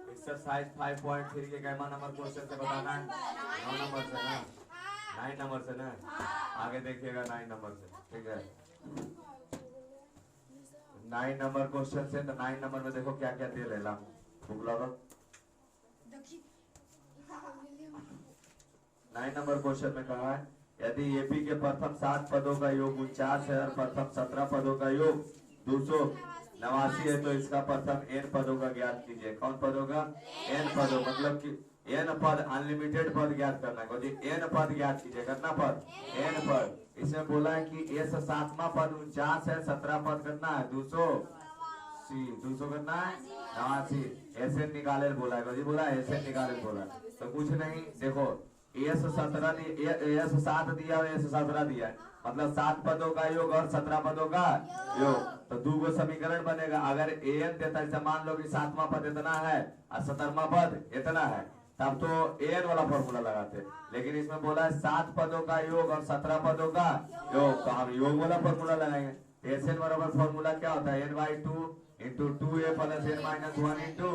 Exercise 5.3 के कैमा number question से बताना है? 9 नंबर से ना, 9 नंबर से ना, आगे देखिएगा 9 नंबर से, ठीक है। 9 नंबर क्वेश्चन से, तो 9 नंबर में देखो क्या क्या दे लेला बुक लो। 9 नंबर क्वेश्चन में कहा है यदि एपी के प्रथम 7 पदों का योग 49 है और प्रथम 17 पदों का योग 289 है तो इसका प्रथम n पदों का ज्ञात कीजिए। कौन पदों का? n पदों, मतलब कि n पद, अनलिमिटेड पद ज्ञात करना है जी। n पद ज्ञात कीजिए, कितना पद? n पद। इसमें बोला है कि ये 7वां पद 49 है, 17 पद कितना है? 200 कितना है? 89। ऐसे निकाले बोला है जी, बोला ऐसे निकाले बोला, तो कुछ नहीं। देखो एस 7 दिया और एस 17 दिया है, मतलब 7 पदों का योग और 17 पदों का योग, तो 2 गो समीकरण बनेगा। अगर एन देता है, मान लो कि 7वां पद इतना है और 17वां पद इतना है, तब तो एन वाला फॉर्मूला लगाते। लेकिन इसमें बोला है 7 पदों का योग और 17 पदों का योग, तो हम योग वाला फॉर्मूला लगाएंगे। एस एन बराबर फॉर्मूला क्या होता है? n/2 into 2a plus n-1 into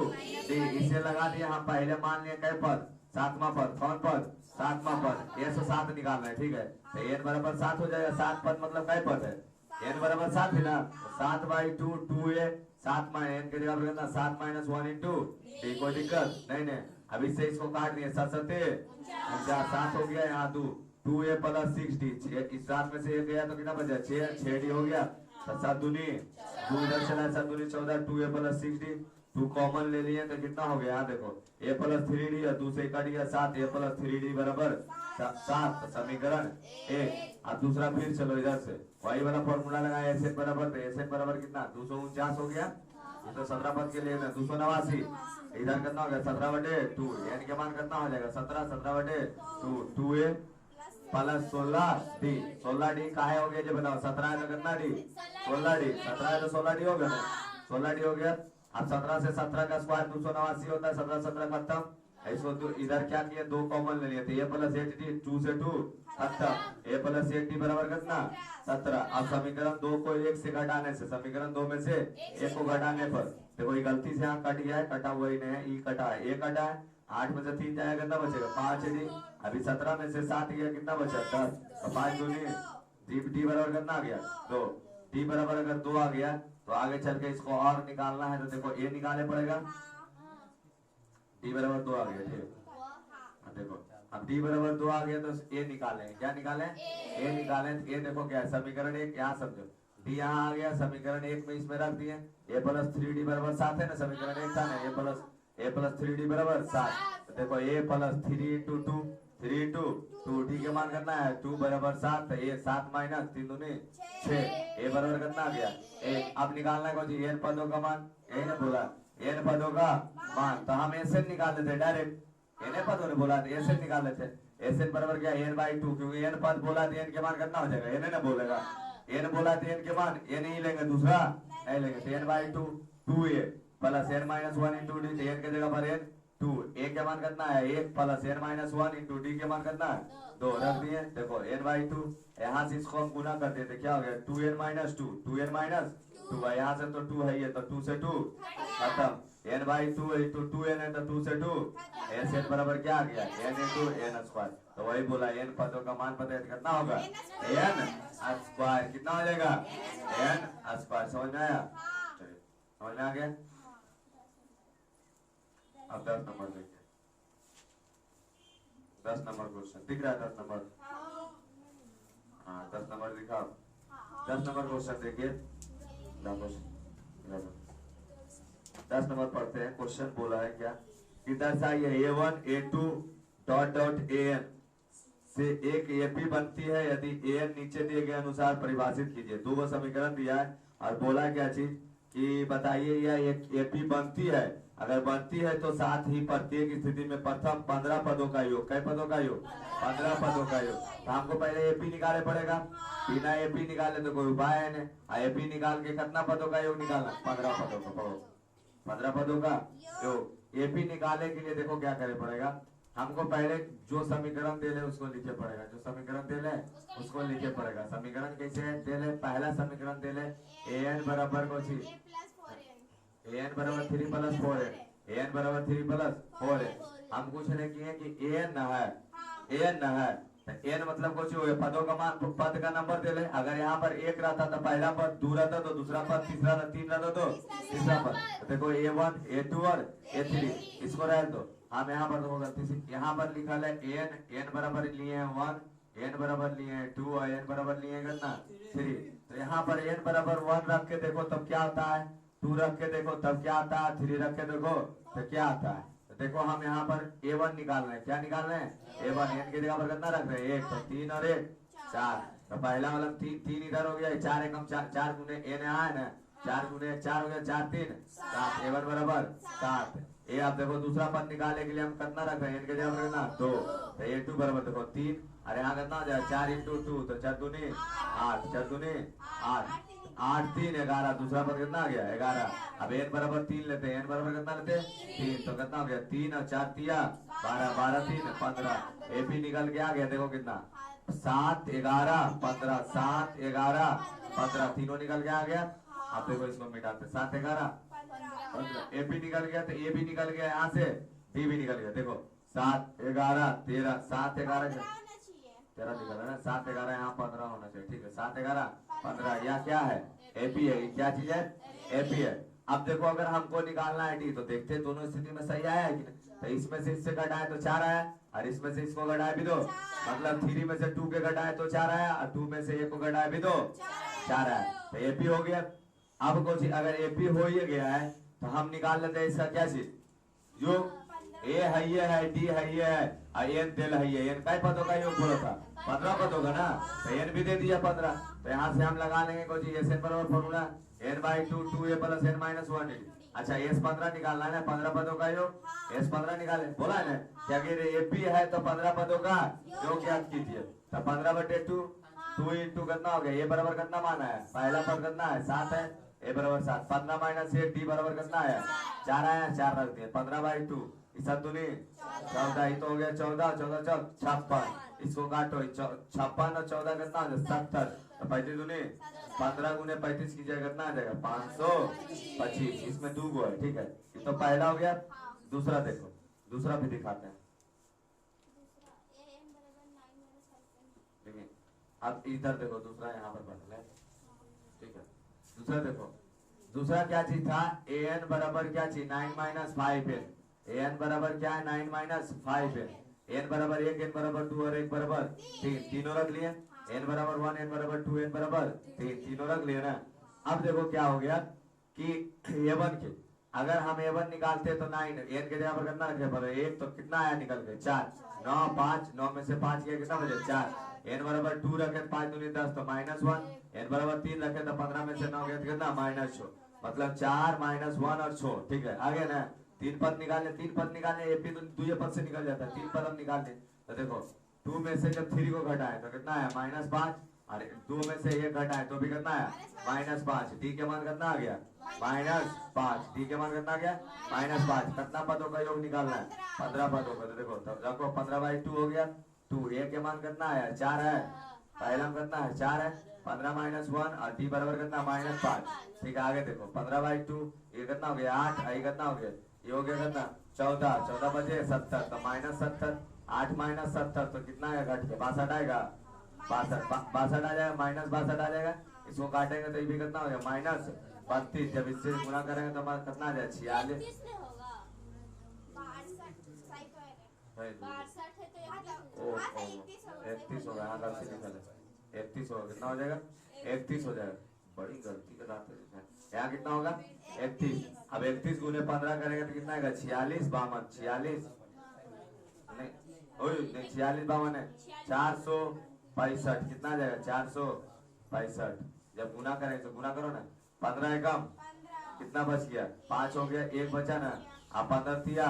D. इसे लगा दिया हम, पहले मान लिया कै पद? 7वां पद। कौन पद? 7वां पद। ये 7 निकालना है, ठीक है। तो n बराबर 7 हो जाएगा। 7 पद मतलब कै पद है? n बराबर 7 है ना, 7/2 2a, 7 में n के जगह पर 7 - 1 इंटू डी। कोई दिक्कत नहीं। अब इससे इसको काट दिए, 7 7 7 हो गया, यहाँ 2a प्लस 6d। इस 7 में से 1 गया तो कितना बचा? 6d हो गया। 7 दूनी 2 इधर चला, 7 दूनी 14, 2a प्लस 6d। 2 कॉमन ले लिए तो कितना हो गया? यहाँ देखो a प्लस 3d और 2 से कट गया 7, a प्लस 3d बराबर 7, समीकरण 1। अब दूसरा फिर चलो इधर से वही वाला फॉर्मूला लगाया, एस एन बराबर, तो एस एन बराबर कितना? 249 हो गया। 217 पद के लिए 289, इधर कितना हो गया? 17/2। एन के मान कितना हो जाएगा? 17, 17/2, 2a प्लस 16d। 16d काहे हो गया जो बताओ? 17 है तो कितना डी? 16d। 17 है तो 16d हो गया ना, 16d हो गया। अब 17 से 17 का स्क्वायर 289 होता है, 17 17 खत्म। इसको इधर क्या किया? 2 कॉमन ले लिए थे, a प्लस 8d, 2 से 2 खत्म। a प्लस 8d बराबर कितना? 17। अब समीकरण 2 को 1 से घटाने से, समीकरण 2 में से 1 को घटाने पर देखो ये गलती से यहाँ कट गया है, कटा हुआ ही नहीं है, ई कटा है, ए कटा है। 8 में से 3 जाएगा कितना बचेगा? 5d। अभी 17 में से 7 गया, कितना बचा? 10। तो 5 दूनी डी बराबर कितना आ गया? 2। डी बराबर अगर 2 आ गया तो आगे चल के इसको और निकालना है, तो देखो ए निकालने पड़ेगा। डी बराबर 2 आ गया, ठीक। देखो अब डी बराबर 2 आ गया तो ए निकालें। क्या निकालें? ए निकालें। तो ए देखो क्या है? समीकरण 1 यहाँ समझो, डी यहाँ आ गया, समीकरण 1 में इसमें रख दिए। ए प्लस 3d बराबर 7 है ना, समीकरण 1 था ना, ए प्लस 3d बराबर 7। तो देखो ए प्लस 3 इंटू 2, 3 इंटू 2, डी के मान करना है 2 बराबर 7, तो ए 7 माइनस 3 दूनी 6, ए बराबर कितना आ गया? 1। अब निकालना है कौन सी? एन पदों का मान, यही ना बोला, एन पदों का मान। तो हम ऐसे निकाल लेते डायरेक्ट, एन पदों ने बोला तो ऐसे निकाल लेते। एन बराबर क्या? n/2, क्योंकि एन पद बोला तो एन के मान कितना हो जाएगा? एन ना बोलेगा, एन बोला तो एन के मान एन ही लेंगे, दूसरा नहीं लेंगे। तो n/2 2a plus n-1 into D, N के जगह पर n 2, ए के मान कितना है? 1 प्लस n-1 इंटू डी के मान कितना है? 2 रख दिए। देखो n/2, यहाँ से इसको हम गुना कर देते, क्या हो गया? 2n-2, 2n-2, यहाँ से तो 2 है, ये तो 2 से 2 खत्म। n/2 इंटू 2n है तो 2 से 2, एस एन बराबर क्या आ गया? n into n square. तो वही बोला n पदों का मान पता है कितना होगा? n square. कितना हो जाएगा? n square. समझ में आया? समझ में आ गया? अब 10 नंबर देखिए, 10 नंबर क्वेश्चन दिख रहा है? 10 नंबर, हाँ 10 नंबर दिखा। 10 नंबर क्वेश्चन देखिए, 10 नंबर पढ़ते हैं। क्वेश्चन बोला है क्या कि दर्शाइए a1 a2 dot dot an से एक एपी बनती है यदि an नीचे दिए गए अनुसार परिभाषित कीजिए। 2 समीकरण दिया है और बोला क्या चीज कि बताइए यह एक एपी बनती है, अगर बनती है तो साथ ही प्रत्येक स्थिति में प्रथम 15 पदों का योग, कै पदों का योग? 15 पदों का योग। तो हमको पहले एपी निकाले पड़ेगा, बिना एपी निकाले तो कोई उपाय है नहीं। एपी निकाल के कितना पदों का योग निकालना? 15 पदों का, 15 पदों का योग। एपी निकालने के लिए देखो क्या करे पड़ेगा, हमको पहले जो समीकरण दे ले उसको लिखे पड़ेगा, जो समीकरण दे ले उसको लिखे पड़ेगा। समीकरण कैसे दे ले? पहला समीकरण दे ले an बराबर को एन बराबर 3 प्लस 4 है, एन बराबर 3 प्लस 4 है। हम पूछने की है कि एन है, एन है तो एन मतलब कुछ हो पदों का मान, पद का नंबर दे ले। अगर यहाँ पर एक रहता तो पहला पद 2 रहता, तो दूसरा पद तीसरा, 3 रहता तो तीसरा पद। तो देखो A1 A2 और A3 इसको रह दो। हम यहाँ पर देखो गलती से यहाँ पर लिखा है एन, एन बराबर लिए हैं 1, एन बराबर लिए हैं 2 और एन बराबर लिए हैं कितना 3। तो यहाँ पर एन बराबर 1 रख के देखो तब क्या होता है, 2 रख के देखो तब क्या आता है, 3 रख के देखो तो क्या आता है। तो देखो हम यहाँ पर A1 निकाल रहे हैं, क्या निकाल रहे हैं A1, एन की जगह पर कितना रख रहे हैं 1, तो 3 और 1 4। तो पहला वाला 3 इधर हो गया, 4 एकम 4 गुने एन यहाँ है ना, 4 गुने 4 हो गया 4 3 7, A1 बराबर 7। ये आप देखो दूसरा पद निकालने के लिए हम कितना रख रहे हैं, इनके जगह पर कितना 2, तो A2 बराबर देखो 3 और यहाँ कितना हो जाए 4 इंटू 2 तो 4 दूनी 8, 4 दूनी 8, 8 3 11, दूसरा पद कितना आ गया 11। अब एन बराबर 3 लेते हैं, एन बराबर कितना लेते हैं 3, तो कितना हो गया 3 और 4 तिया 12, 12 3 15। एपी निकल के आ गया देखो कितना 7 11 15, 7 11 15 तीनों निकल के आ गया। अब देखो इसको मिटाते 7 11 15, एपी निकल गया तो ए भी निकल गया, यहाँ से डी भी निकल गया। देखो 7 11 13, 7 11 13 निकल है ना, 7 11 यहाँ 15 होना चाहिए, ठीक है 7 11 15। यह क्या है एपी है, क्या चीज है एपी है। अब देखो अगर हमको निकालना है डी, तो देखते दोनों स्थिति में सही आया है कि नहीं। तो इसमें से इससे घटाए तो 4 आया और इसमें से इसको घटाए भी 2, मतलब 3 में से 2 के घटाए तो 4 आया और 2 में से 1 को घटाए भी 2 4 आया, तो एपी हो गया। अब कुछ अगर एपी हो ही गया है तो हम निकाल लेते हैं इसका क्या चीज योग, ए है ये है, डी है ये है और एन दिल है ये, एन कई पदों का योग बोला था 15 पदों का ना, तो एन भी दे दिया 15। तो यहाँ से हम लगा लेंगे कुछ एस एन बराबर formula n by 2 2a plus n minus 1। अच्छा एस 15 निकालना है ना, 15 पदों का योग एस 15 निकाले बोला है ना कि अगर एपी है तो 15 पदों का योग ज्ञात कीजिए। तो 15/2 2 इंटू कितना हो गया, ए बराबर कितना माना है, पहला पद कितना है 7 है, ए बराबर 7, 15 माइनस 1 डी बराबर कितना है 4 आया, 4 रख दिए 15/2 इस दूनी 14, ही तो हो गया 14 14 56, इसको काटो 56 और 14 कितना हो जाए 70, तो 35 दूनी 15 गुने 35 की जगह कितना आ जाएगा 525, इसमें 2 गो है, ठीक है। ये तो पहला हो गया। दूसरा देखो, दूसरा भी दिखाते हैं, देखिए अब इधर देखो दूसरा यहाँ पर बदल है, ठीक है। दूसरा देखो, दूसरा क्या चीज था an बराबर क्या चीज 9 माइनस 5n, an बराबर क्या है 9 माइनस 5n, n बराबर 1 n बराबर 2 और 1 बराबर 3, तीनों रख लिए, n बराबर 1 n बराबर 2 n बराबर 3, तीनों रख लिए ना। अब देखो क्या हो गया कि a1 के अगर हम a1 निकालते तो 9 n के जगह पर कितना रखे पर 1, तो कितना आया निकल के 4, 9 5, 9 में से 5 गया कितना बचे 4, n बराबर 2 रखे 5 दूनी 10 तो -1, n बराबर 3 रखे तो 15 में से 9 गया तो कितना -6, मतलब 4 -1 और 6, ठीक है। आगे ना 3 पद निकालने, 3 पद निकालने एपी तो 2 पद से निकल जाता है, 3 पद हम निकालने। तो देखो 2 में से जब 3 को घटाए तो कितना है -5 और 2 में से 1 घटाए तो भी कितना है -5, डी के मान कितना आ गया -5, डी के मान कितना आ गया -5। कितना पदों का योग निकालना है 15 पदों का। तो देखो तब देखो 15/2 हो गया 2, ए के मान कितना है 4 है, पहला में कितना है 4 है, 15 -1 और डी बराबर कितना -5, ठीक है। आगे देखो 15/2 ये कितना हो गया 8, ये कितना हो गया ये हो गया कितना 14, 14 बचे 70, तो -70, 8 -70 तो कितना है घट के 62 आएगा, 62 आ जाएगा, -62 आ जाएगा। इसको काटेंगे तो ये भी कितना हो गया -32, जब इससे गुणा करेंगे तो हमारा कितना आ जाएगा 46, 31 होगा, हाँ गलती निकल 31 होगा, कितना हो जाएगा 31 हो जाएगा, बड़ी गलती कराते हैं। यहाँ कितना होगा 31, अब 31 गुने 15 करेंगे तो कितना आएगा 46 52, 46 नहीं 46 52 है 465, कितना आ जाएगा 465। जब गुना करें तो गुना करो ना, 15 एकम कितना बच गया 5 हो गया, 1 बचा ना, अब 15 दिया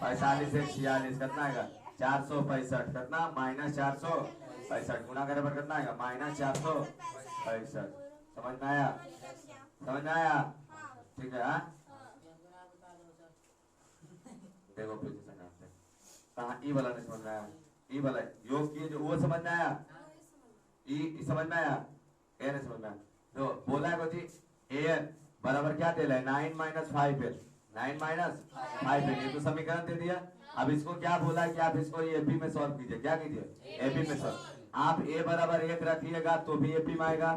45 1 46 कितना आएगा 465, कितना -465, गुना करे पर कितना आएगा -465। समझ में आया, समझ में आया, ठीक है। देखो फिर से समझाते हैं, कहाँ ई वाला नहीं समझ में आया, ई वाला योग की जो वो समझ में आया, ई समझ में आया, ए नहीं समझ में आया। तो बोला है जी एन बराबर क्या दे रहा है 9 माइनस 5 9 माइनस 5 ये तो समीकरण दे दिया। अब इसको क्या बोला है कि आप इसको एपी में सॉल्व कीजिए। क्या कीजिए एपी में सॉल्व। आप ए बराबर 1 रखिएगा तो भी एपी में आएगा,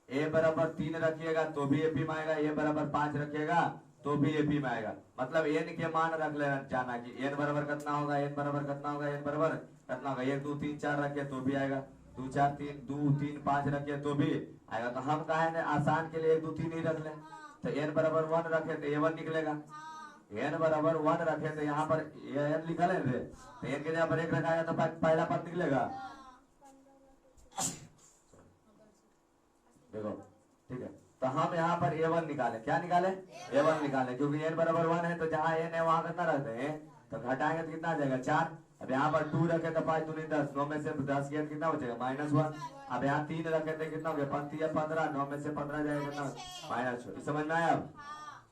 ए बराबर 3 रखिएगा तो भी एपी में आएगा, ए बराबर 5 रखिएगा तो भी एपी में आएगा। मतलब एन के मान रख लेना जाना कि एन बराबर कितना होगा, एन बराबर कितना होगा, एन बराबर कितना होगा। 1 2 3 4 रखे तो भी आएगा, 2 4 3 2 3 5 रखे तो भी आएगा। तो हम कहे ना आसान के लिए 1 2 3 ही रख ले। तो एन बराबर 1 रखे तो ए 1 निकलेगा, एन बराबर 1 रखे तो यहाँ पर एन लिखा है रे, तो एन के जगह पर 1 रखा है तो पहला पद निकलेगा। देखो ठीक है, तो हम यहाँ पर a1 निकाले। क्या निकाले a1 निकाले, क्योंकि n बराबर 1 है तो जहाँ n है वहां कितना रहते हैं तो घटाएंगे तो कितना आ जाएगा 4। अब यहाँ पर 2 रखे तो 5 दूनी 10, 9 में से 10 गया कितना बचेगा -1। अब यहाँ 3 रखे तो कितना हो गया 5 या 15, 9 में से 15 जाएगा कितना -1। समझ में आया। अब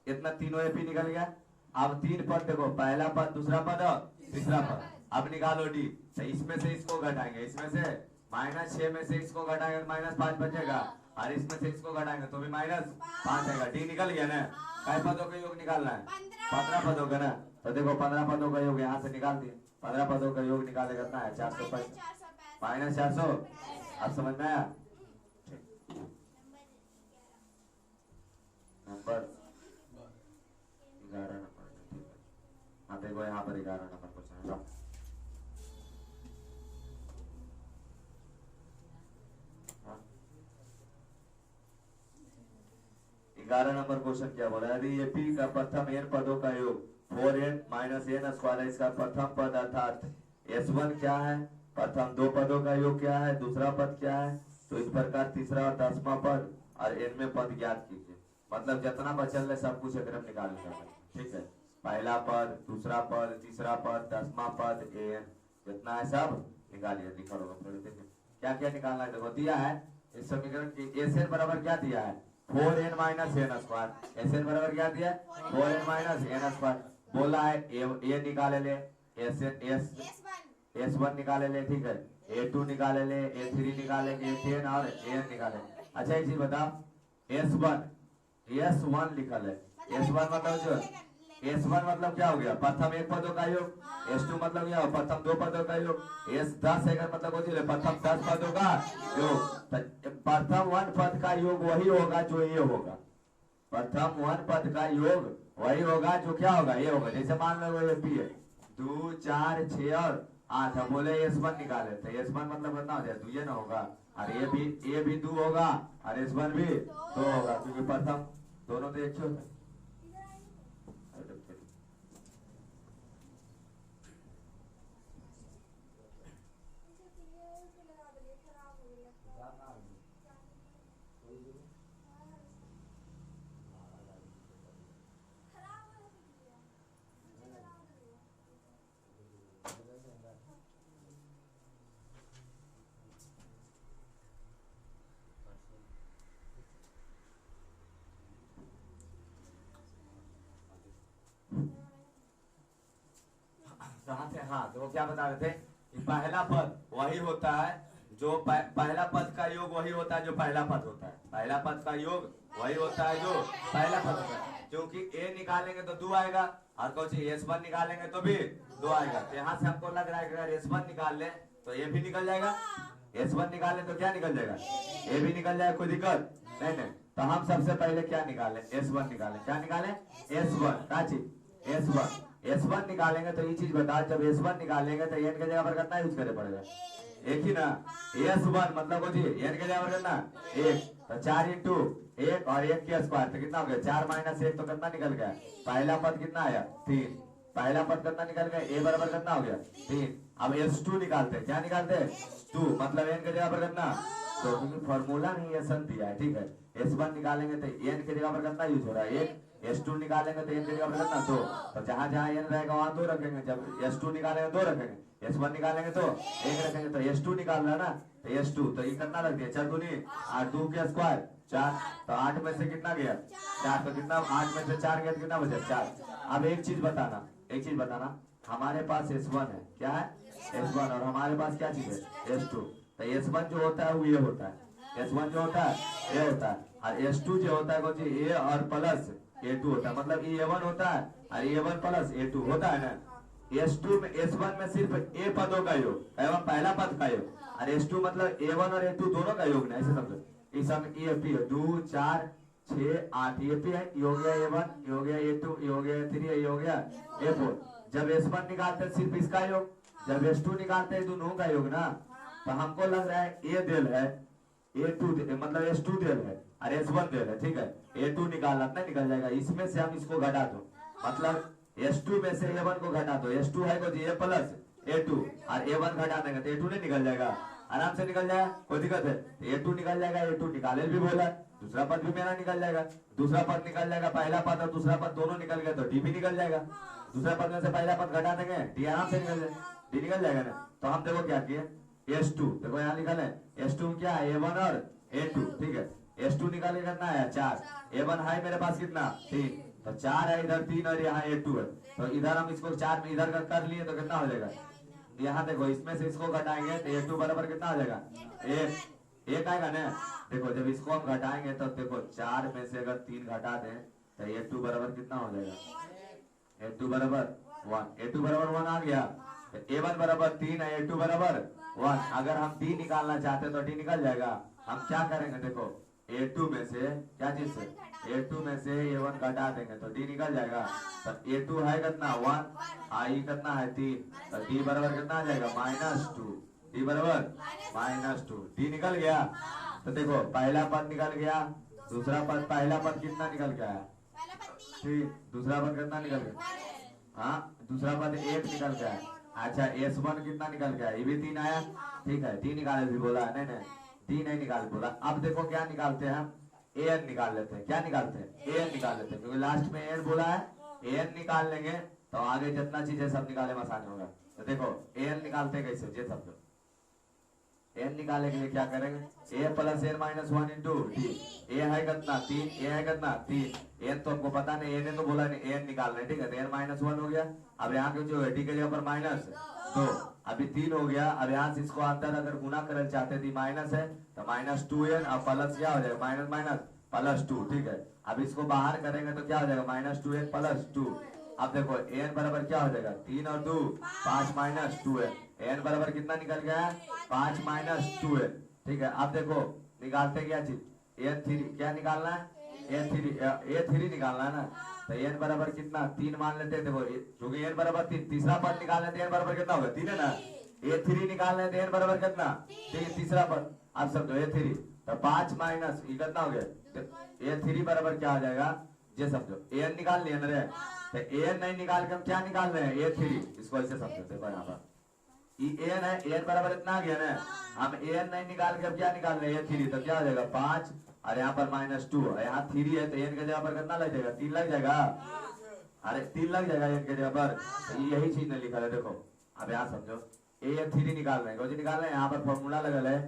इतना तीनों एपी निकल गया। अब 3 पद देखो, पहला पद, दूसरा पद और तीसरा पद। अब निकालो डी, तो इसमें से इसको घटाएंगे, इसमें से -6 में से इसको घटाएंगे तो -5 बचेगा, और इसमें से इसको घटाएंगे तो भी -5 आएगा। डी निकल गया ना। कई पदों का योग निकालना है 15 पदों का ना। तो देखो 15 पदों का योग यहाँ से निकाल दिए। 15 पदों का योग निकाले कितना है 405 -400। अब समझ में आया। Number 11 number. हाँ देखो यहाँ पर 11 नंबर क्वेश्चन है। 11 नंबर क्वेश्चन क्या बोला, यदि एपी का प्रथम n पदों का योग 4n माइनस n स्क्वायर है, इसका प्रथम पद अर्थात s1 क्या है, प्रथम 2 पदों का योग क्या है, दूसरा पद क्या है, तो इस प्रकार तीसरा और 10वां पद और n में पद ज्ञात कीजिए। मतलब जितना बचल है सब कुछ एकदम निकाल लेना। ठीक है, पहला पद, दूसरा पद, तीसरा पद, 10वां पद, n जितना है सब निकालिए। लिखा होगा थोड़ी देर में क्या क्या निकालना है। देखो दिया है इस समीकरण की एस बराबर क्या दिया है 4n minus N square. S बराबर क्या दिया है 4n माइनस एन स्क्वायर। बोला है ए निकाले ले, S1 निकाले ले। ठीक है, A2 निकाले ले, A3 निकालेंगे, A10 और AN निकाले। अच्छा एक चीज बताओ, S1 लिखा है। S1 मतलब जो S1 मतलब क्या हो गया प्रथम 1 पदों का योग, S2 मतलब क्या हो प्रथम 2 पदों का योग, S10 मतलब प्रथम 10 पदों का योग। प्रथम 1 पद का योग वही होगा जो ये होगा। प्रथम 1 पद का योग वही होगा जो क्या होगा ये होगा। जैसे मान लो ये पी है 2 4 6 और 8, बोले S1 निकाले तो S1 मतलब कितना हो जाए 2 ना होगा, और ये भी 2 होगा और S1 भी 2 होगा, क्योंकि प्रथम दोनों तो एक ही होता है। हाँ तो क्या बता रहे थे कि पहला पद वही होता है जो पहला पद का योग वही होता है जो पहला पद होता है। पहला पद का योग वही होता है जो पहला पद होता है। क्योंकि ए निकालेंगे तो 2 आएगा और कुछ S1 निकालेंगे तो भी 2 आएगा। तो यहाँ से हमको लग रहा है कि अगर S1 निकाल ले तो ये भी निकल जाएगा, S1 निकाले तो क्या निकल जाएगा ये भी निकल जाएगा, कोई दिक्कत नहीं। तो हम सबसे पहले क्या निकाले S1 निकाले। क्या निकाले S1 क्या चीज S1 निकालेंगे तो ये चीज बता, जब S1 निकालेंगे तो n के जगह पर कितना यूज करे पड़ेगा एक ही ना। S1 मतलब को जी n के जगह पर कितना 1, तो 4 इंटू 1 और 1 के स्क्वायर तो कितना हो गया 4 माइनस 1 तो कितना निकल गया पहला पद कितना आया 3। पहला पद कितना निकल गया a बराबर कितना हो गया 3। अब S2 निकालते हैं। क्या निकालते हैं 2, मतलब n के जगह पर कितना तो, क्योंकि फॉर्मूला नहीं है सन दिया है। ठीक है, S1 निकालेंगे तो n के जगह पर कितना यूज हो रहा है 1, S2 निकालेंगे तो n के जगह पर कितना 2, तो जहां जहां n रहेगा वहां 2 रखेंगे। जब S2 निकालेंगे 2 रखेंगे, S1 निकालेंगे तो 1 रखेंगे। तो S2 निकाल रहा है ना, तो S2 तो ये कितना रख दिया 4 दूनी 8, 2 के स्क्वायर 4, तो 8 में से कितना गया 4, तो कितना 8 में से 4 गया तो कितना बचा 4। अब एक चीज बताना, हमारे पास S1 है, क्या है S1, और हमारे पास क्या चीज है S2। तो S1 जो होता है वो ये होता है, S1 जो होता है ये होता है, और S2 जो होता है कौन सी A और प्लस A2 होता है, मतलब ये A1 होता है और A1 प्लस A2 होता है ना। S2 में S1 में सिर्फ A पदों का योग एवं पहला पद का योग, और S2 मतलब A1 और A2 दोनों का योग ना, ऐसे समझो। इस समय AP है 2 4 6 8 AP है, ये हो गया A1, ये हो गया A2, ये हो गया A3, ये हो गया A4। जब S1 निकालते हैं सिर्फ इसका योग, जब S2 निकालते हैं दोनों का योग ना, तो हमको लग रहा है A दिल है, A2 मतलब S2 दिल है और S1 दिल है, ठीक है। A2 निकालना नहीं निकल जाएगा, इसमें से हम इसको घटा दो, मतलब S2 में से A1 को घटा दो, S2 है कुछ A प्लस A2 और A1 घटा देंगे तो A2 नहीं निकल जाएगा, आराम से निकल जाएगा, कोई दिक्कत है। A2 निकल जाएगा, A2 निकाले भी बोला, दूसरा पद भी मेरा निकल जाएगा, दूसरा पद निकल जाएगा, पहला पद और दूसरा पद दोनों निकल गए तो D भी निकल जाएगा, दूसरा पद में से पहला पद घटा देंगे D आराम से निकल जाएगा, D निकल जाएगा ना। तो हम देखो क्या किए, S2 देखो यहाँ लिखा है S2 क्या है A1 और A2, ठीक है। S2 निकाले कितना है 4, A1 है मेरे पास कितना 3, तो 4 है इधर 3 और यहाँ A2 है, तो इधर हम इसको 4 में इधर कर लिए तो कितना हो जाएगा, यहाँ देखो इसमें से इसको घटाएंगे तो A2 बराबर कितना हो जाएगा एक आएगा ना। देखो जब इसको हम घटाएंगे तो देखो 4 में से अगर 3 घटा दें तो A2 बराबर कितना हो जाएगा, A2 बराबर 1, A2 बराबर 1 आ गया, तो A1 बराबर 3 है, A2 बराबर 1। अगर हम D निकालना चाहते तो D निकल जाएगा, हम क्या करेंगे देखो A2 में से क्या चीज से A2 में से A1 घटा देंगे तो D निकल जाएगा, तो A2 है कितना 1, I कितना है 3, तो D बराबर कितना आ जाएगा -2, D बराबर -2, D निकल गया। तो देखो पहला पद निकल गया, दूसरा पद, पहला पद कितना निकल गया है 3, दूसरा पद कितना निकल गया, हाँ दूसरा पद 1 निकल गया है। अच्छा S1 कितना निकल गया, ये भी 3 आया, ठीक है। D निकाले भी बोला, नहीं नहीं D नहीं निकाल बोला। अब देखो क्या निकालते हैं हम, AN निकाल लेते हैं, क्या निकालते हैं AN निकाल लेते हैं, क्योंकि लास्ट में AN बोला है, AN निकाल लेंगे तो आगे जितना चीज है सब निकाले में आसानी होगा। तो देखो AN निकालते कैसे, ये सब N निकालने के लिए क्या करेंगे, A plus N minus 1 into D, A है कितना 3, A है कितना 3, N तो हमको पता नहीं, N ने तो बोला नहीं, N निकालना है, ठीक है। तो N माइनस 1 हो गया, अब यहाँ के जो है D के जगह पर -2, अभी 3 हो गया। अब यहाँ से इसको अंदर अगर गुना करना चाहते थे माइनस है तो -2N, अब प्लस क्या हो जाएगा माइनस माइनस +2, ठीक है। अब इसको बाहर करेंगे तो क्या हो जाएगा -2N + 2। अब देखो N बराबर क्या हो जाएगा 3 और 2 5 -2N, N बराबर कितना निकल गया है 5 -2N, ठीक है। अब देखो निकालते क्या चीज, N3 क्या निकालना है, A3 निकालना है ना। तो N बराबर कितना 3 मान लेते हैं, देखो क्योंकि N बराबर 3, तीसरा पद निकालना है तो N बराबर कितना होगा 3 है ना। A3 निकालना है तो N बराबर कितना 3, तीसरा पद, अब समझो A3 तो 5 माइनस ये कितना हो गया, A3 बराबर क्या हो जाएगा, ये समझो AN निकाल लिया ना रे, तो AN नहीं निकाल के हम क्या निकाल रहे हैं A3, इसको ऐसे समझो। देखो यहाँ पर AN है, AN बराबर इतना आ गया ना, हम AN नहीं निकाल के अब क्या निकाल रहे हैं A3, तो क्या हो जाएगा 5 और यहाँ पर -2 और यहाँ 3 है तो N के जगह पर कितना लग जाएगा 3 लग जाएगा, अरे 3 लग जाएगा N के जगह पर। तो यही चीज ने लिखा है, देखो अब यहाँ समझो AN3 निकाल रहे हैं, कौन सी निकाल रहे हैं, यहाँ पर फॉर्मूला लगल है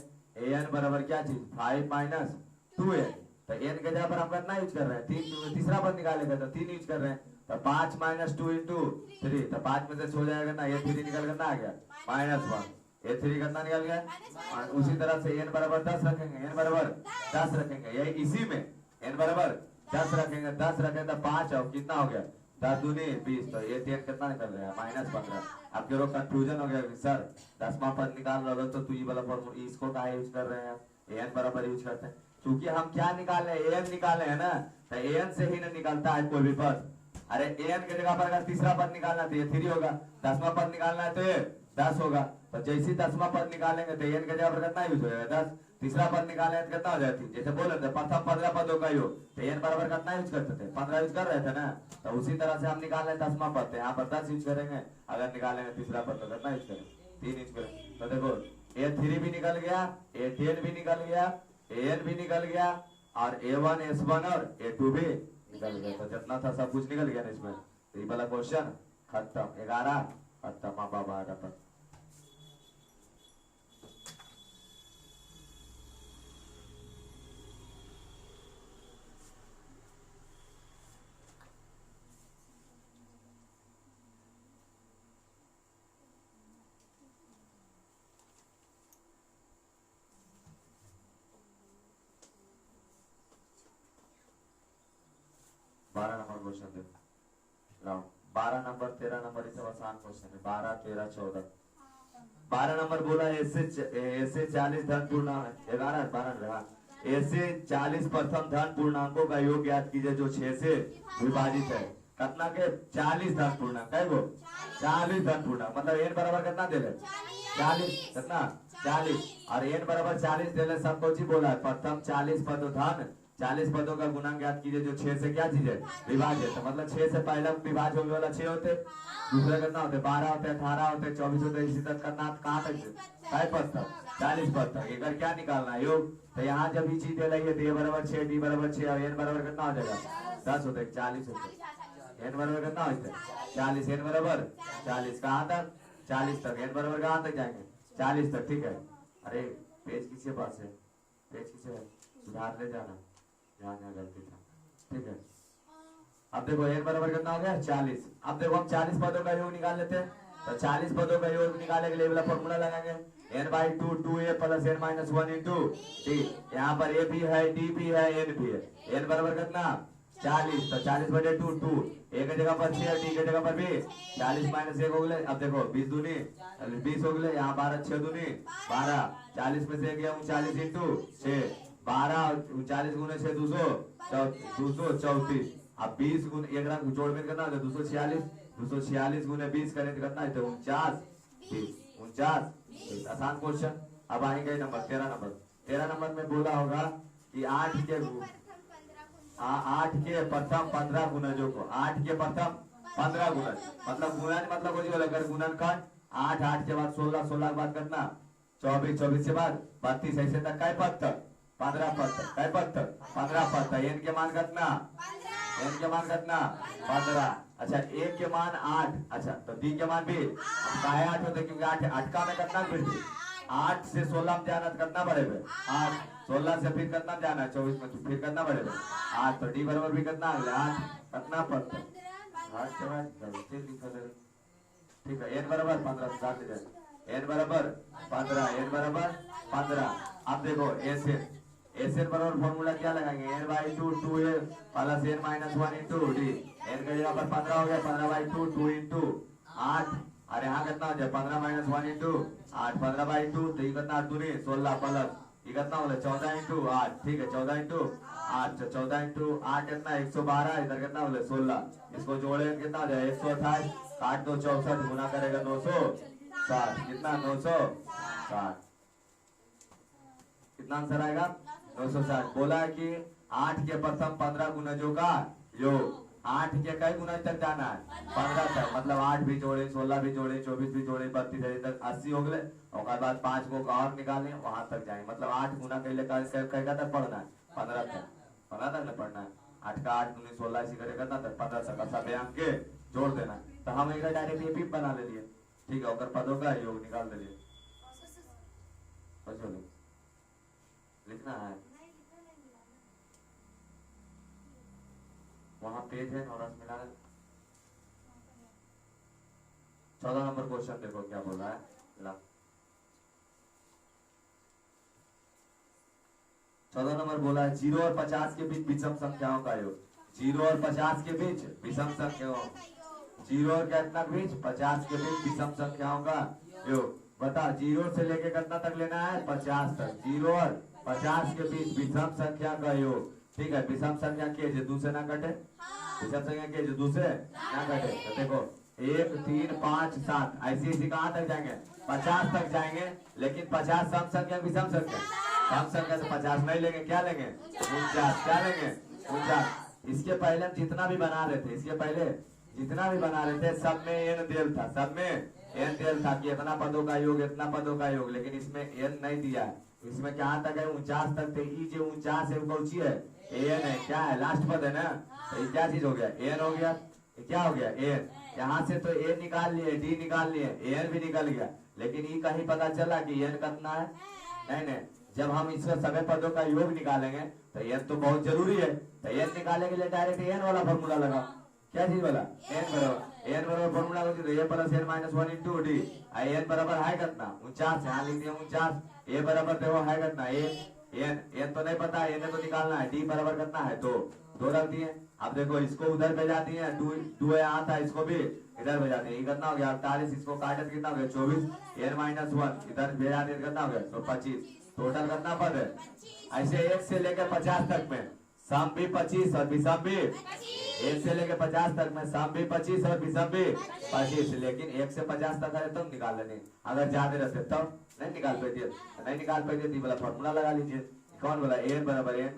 AN बराबर क्या चीज 5 - 2N, तो N के जगह पर हम कितना यूज कर रहे हैं 3, तीसरा पद निकालेगा तो 3 यूज कर रहे हैं, तो 5 - 2 इंटू 3, तो 5 में से हो जाएगा ना A3 निकल करना आ गया -1, A3 कितना निकल गया। और उसी तरह से N बराबर 10 रखेंगे, N बराबर 10 रखेंगे, यही इसी में N बराबर 10 रखेंगे, 10 रखेंगे तो 5 और कितना हो गया 10 दूनी 20, तो ये 3 कितना निकल रहा है -15। अब जो कंफ्यूजन हो गया सर 10वां पद निकाल रहे हो तो तू ये वाला फॉर्मूला इसको कहा यूज कर रहे हैं, N बराबर यूज करते हैं, क्योंकि हम क्या निकाले AN निकाले है ना, तो AN से ही ना निकलता है कोई भी पद। अरे AN के जगह पर अगर तीसरा पद निकालना है तो ये 3 होगा, 10वां पद निकालना है तो ये 10 होगा, तो जैसे 10वां पद निकालेंगे तो AN के जगह पर कितना यूज होगा 10, तीसरा पद निकालेंगे तो कितना हो जाती है, जैसे बोले थे प्रथम 15 पदों का योग, तो AN बराबर कितना यूज करते थे 15 यूज कर रहे थे ना, तो उसी तरह से हम निकाल रहे 10वां पद, यहाँ पर 10 यूज करेंगे, अगर निकालेंगे तीसरा पद तो कितना यूज करेंगे 3 यूज करेंगे। तो देखो A3 भी निकल गया, A10 भी निकल गया, AN भी निकल गया और A1 S1 और A2 भी निकल गया, तो जितना था सब कुछ निकल गया ना इसमें। तो ये वाला क्वेश्चन खत्म, 11 खत्म, बाबा। क्वेश्चन देखो। 12 नंबर 13 नंबर ये सब आसान क्वेश्चन है। 12 13 14 12 नंबर बोला ऐसे 40 धन पूर्णांक 11 12 ऐसे 40 प्रथम धन पूर्णांकों का योग ज्ञात कीजिए जो 6 से विभाजित है। कितना के 40 धन पूर्णांक है वो 40 धन पूर्णांक मतलब n बराबर कितना दे रहे 40 कितना 40 और n बराबर 40 दे रहे सब कुछ ही बोला है। प्रथम 40 पद धन 40 पदों का गुणांक ज्ञात कीजिए जो 6 से क्या चीज है विभाजित है। मतलब 6 से पहला विभाज्य होने वाला 6 होते दूसरा कितना होते 12 होते 18 होते 24 होते इसी तक करना कहाँ तक पद तक 40 पद तक। एक बार क्या निकालना है योग तो यहाँ जब ये चीज दे रही है तो a बराबर 6 d बराबर 6 और n बराबर कितना हो जाएगा 10 होते 40 होते n बराबर कितना होते 40 n बराबर 40 कहाँ तक 40 तक n बराबर कहाँ तक जाएंगे 40 तक। ठीक है अरे पेज किसके पास है पेज किसे है सुधार ले जाना यहाँ गलती था। ठीक है अब देखो n बराबर कितना हो गया 40। अब देखो हम 40 पदों का योग निकाल लेते हैं तो 40 पदों का योग निकालने के लिए वाला फॉर्मूला लगाएंगे n/2 2a plus n minus 1 into D. यहाँ पर a भी है d भी है n भी है। n बराबर कितना 40 तो 40/2 2 a की जगह पर 6 d की जगह पर भी 40 माइनस 1 हो गए। अब देखो 20 दूनी 20 हो गए यहाँ 12 6 दूनी 12 40 में से गया 39 इंटू 6 12 39 गुने 6 234 अब 20 गुने एक रंग जोड़ में कितना होगा 246 गुने 20 करें तो कितना है 49 आसान क्वेश्चन। अब आएंगे नंबर 13 नंबर में बोला होगा कि 8 के प्रथम 15 गुणजों को 8 के प्रथम 15 गुणज मतलब गुणन मतलब कुछ बोला अगर गुणनखंड 8 के बाद 16 के बाद कितना 24 के बाद 32 ऐसे तक काय पद तक 15 पद तक काय पद तक 15 पद तक n के मान कितना 15। अच्छा एक के मान 8 अच्छा तो d के मान भी काय 8 होते क्योंकि 8 का में कितना वृद्धि 8 से 16 में जाना तो कितना बढ़ेगा 8 16 से फिर कितना जाना है 24 में फिर कितना बढ़ेगा 8 तो d बराबर भी कितना अगला 8 कितना पद तक 8 के बाद गलती लिखा है। ठीक है n बराबर 15 काट दीजिए n बराबर 15 अब देखो ऐसे बराबर फॉर्मूला क्या लगाएंगे n/2 2a plus n minus 1 into d n की जगह पर 15 हो गया 15/2 2 इंटू 8 और यहाँ कितना हो जाए 15 माइनस 1 इंटू 8 15/2 तो ये कितना 8 दूनी 16 प्लस ये कितना हो गया 14 इंटू 8। ठीक है 14 इंटू 8 14 इंटू 8 कितना 112 इधर कितना हो गया 16 इसको जोड़े कितना हो जाए 128 काट दो 64 गुना करेगा 960 कितना 960 कितना आंसर आएगा 960। बोला कि 8 के प्रथम 15 गुणजों का योग 8 के कई गुणज तक जाना है 15 तक मतलब 8 भी जोड़े 16 भी जोड़े 24 भी जोड़े 32 तक 80 हो गए और बाद 5 को और निकालें वहां तक जाएंगे मतलब 8 गुना के लिए तक पढ़ना है 15 तक न पढ़ना है 8 का 8 दूनी 16 इसी करेगा ना तक 15 तक सब अंक के जोड़ देना तो हम एक डायरेक्ट ये भी बना ले लिए। ठीक है और पदों का योग निकाल दे लिखना है वहां पेज है और मिला 14 नंबर क्वेश्चन देखो क्या बोल रहा है 14 नंबर बोला है 0 और 50 के बीच विषम संख्याओं का योग 0 और 50 के बीच विषम संख्याओं 0 और कितना के बीच 50 के बीच विषम संख्याओं का योग बता 0 से लेके कितना तक लेना है 50 तक 0 और 50 के बीच विषम संख्या का योग। ठीक है विषम संख्या के जो दूसरे ना कटे विषम संख्या के जो दूसरे ना कटे तो देखो 1 3 5 7 ऐसी कहाँ तक जाएंगे 50 तक जाएंगे लेकिन 50 सम संख्या विषम संख्या सम संख्या तो 50 नहीं लेंगे क्या लेंगे 49 क्या लेंगे 49। इसके पहले हम जितना भी बना रहे थे इसके पहले जितना भी बना रहे थे सब में n देल था सब में n देल था कि इतना पदों का योग इतना पदों का योग लेकिन इसमें n नहीं दिया है। इसमें क्या तक है 49 तक थे ई जो 49 है कौन सी है an है क्या है लास्ट पद है ना तो ये क्या चीज हो गया n हो गया क्या हो गया n यहाँ से तो a निकाल लिए d निकाल लिए an भी निकल गया लेकिन ये कहीं पता चला कि n कितना है नहीं जब हम इसका सभी पदों का योग निकालेंगे तो n तो बहुत जरूरी है तो n निकालने के लिए डायरेक्ट n वाला फॉर्मूला लगा क्या चीज वाला n बराबर फॉर्मूला होती है a plus n minus 1 into D n बराबर है कितना 49 यहाँ लिख दिया 49 a बराबर देखो है कितना n तो नहीं पता n तो निकालना है d बराबर कितना है 2 रख दिए अब देखो इसको उधर भेजा दिए, दो यहाँ था, इसको भी इधर भेजा दिए, कितना हो गया 48, इसको काटे तो कितना हो गया 24, n माइनस 1 इधर भेजा दिए कितना हो गया तो 25, टोटल कितना पद है। ऐसे 1 से लेकर 50 तक में सम भी 25 और विषम भी 1 से लेकर 50 तक में सम भी 25 और विषम भी 25, लेकिन 1 से 50 तक है तब निकाल लेने, अगर ज्यादा रहते तब नहीं निकाल पाते, नहीं निकाल पाते तो वाला फॉर्मूला लगा लीजिए। कौन बोला n बराबर a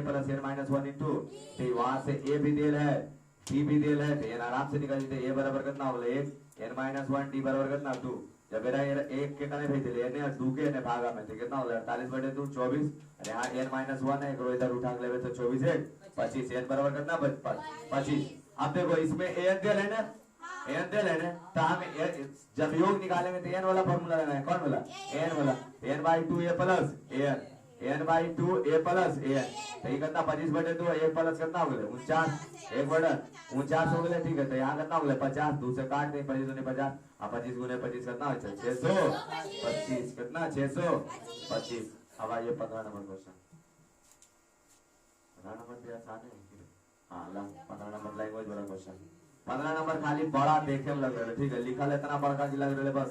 plus n minus 1 into, तो वहां से a भी देल है t भी देल है, तो n आराम से निकाल देते। a बराबर कितना होगा 1, n माइनस 1, t बराबर कितना 2, जब मेरा एक के कने भेज दिले n और 2 के ने भागा में तो कितना होगा 48/2 24, और यहाँ n माइनस 1 है इधर उठा के लेवे तो 24 है 25, n बराबर कितना 25। अब देखो इसमें an देल है ना, n देल है ना, तो हम जब योग निकालेंगे तो n वाला फॉर्मूला लगाए, कौन वाला n वाला, n/2 a plus n/2 a plus a, तो ये कितना 25/2 1 प्लस कितना हो गया 49, 1/49 हो गया, ठीक है। तो यहाँ कितना हो गया 50, 2 से काट दे 25 दूनी 50, अब 25 गुने 25 कितना हो 625, कितना 625। अब आइए 15 नंबर क्वेश्चन, 15 नंबर भी आसान है, हाँ ला 15 नंबर लैंग्वेज वाला क्वेश्चन। 15 नंबर खाली बड़ा देखे में लग रहा है, ठीक है, लिखा है इतना बड़ा की लग रहा है, बस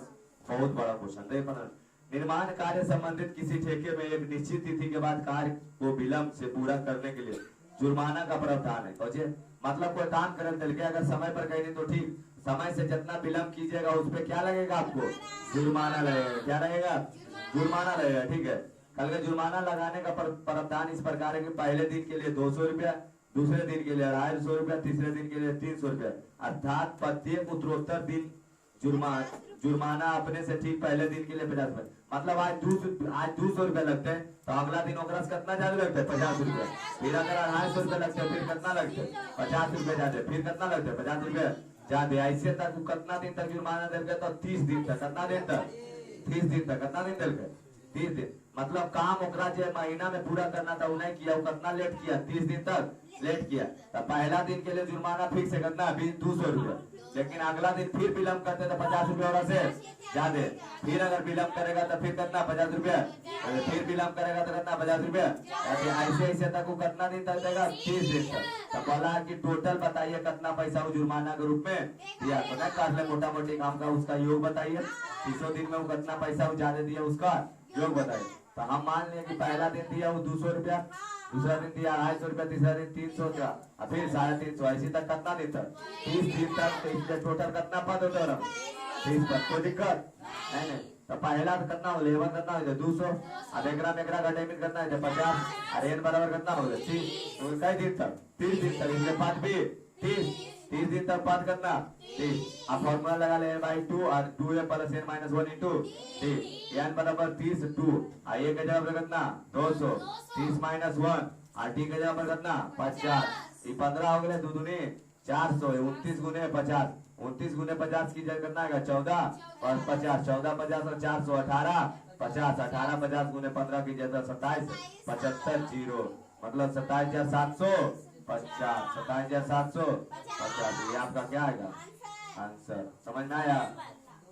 बहुत बड़ा क्वेश्चन। देखिए 15, निर्माण कार्य संबंधित किसी ठेके में एक निश्चित तिथि के बाद कार्य को विलंब से पूरा करने के लिए जुर्माना का प्रावधान है। तो मतलब कोई काम करल दिल के अगर समय पर कहीं नहीं तो ठीक, समय से जितना विलंब कीजिएगा उस पर क्या लगेगा आपको जुर्माना लगेगा, क्या लगेगा जुर्माना लगेगा, ठीक है। कल के जुर्माना लगाने का प्रावधान इस प्रकार है कि पहले दिन के लिए 200 रुपया, दूसरे दिन के लिए 250 रुपया, तीसरे दिन के लिए 300 रुपया, अर्थात प्रत्येक उत्तरोत्तर दिन जुर्माना अपने से ठीक पहले दिन के लिए 50 रुपए, मतलब आज 200 रुपए लगते हैं तो अगला दिन ओकरा से कितना ज्यादा लगता है 50 रुपए, फिर अगर 250 रुपए लगते हैं फिर कितना लगता है 50 रुपए ज्यादा, फिर कितना लगता है 50 रुपए ज्यादा, ऐसे तक कितना दिन तक जुर्माना दिल गया तो 30 दिन तक, कितना दिन तक 30 दिन तक, कितना दिन दिल गया 30 दिन, मतलब काम ओकरा जो महीना में पूरा करना था उन्हें किया, वो कितना लेट किया 30 दिन तक लेट किया, तो पहला दिन के लिए जुर्माना फिक्स है कितना 200 रुपए, लेकिन अगला दिन फिर विलंब करते तो 50 रुपए और से ज्यादा, फिर अगर विलंब करेगा तो फिर कितना 50 रुपया, फिर विलंब करेगा तो कितना 50 रुपया, ऐसे ऐसे तक वो कितना दिन तक देगा 30 दिन तक। तो बोला कि टोटल बताइए कितना पैसा वो जुर्माना के रूप में दिया, तो नहीं कर ले मोटा मोटी काम का उसका योग बताइए, 300 दिन में वो कितना पैसा वो ज्यादा दिया उसका योग बताइए। तो हम मान लें कि पहला दिन दिया वो 200 रुपया, दूसरा दिन दिया 250 रुपया, तीसरा दिन 300 का, फिर 350, ऐसी तक कितना दिन तक 30 दिन तक, तो इसलिए टोटल कितना पद होता है 30 पद, कोई दिक्कत नहीं। तो पहला कितना हो 11 कितना हो 200, अब एकरा में एकरा घटे में कितना है 50, और n बराबर कितना हो 30, तो कई दिन तक 30 दिन तक, इसलिए पद भी 30 दिन तक पद करना 30। अब फॉर्मूला लगा ले n/2 और 2a plus n minus 1 into n बराबर 30 2, और a के जगह पर कितना 200, 30 माइनस 1 और t के जगह पर कितना 50, ये 15 हो गए, 2 दूनी 400, 29 गुने 50, 29 गुने 50 की जगह करना है 14 और 50, 14 50 और 400 18 50, 18 50 गुने 15 की जगह 27 75 0, मतलब 27,750, 27,750, ये आपका क्या आएगा आंसर। समझ में आया,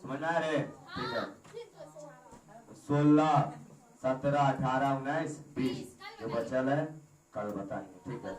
समझ में आया रे, ठीक है। 16 17 18 19 20 जो बचल है कल बताएंगे, ठीक है।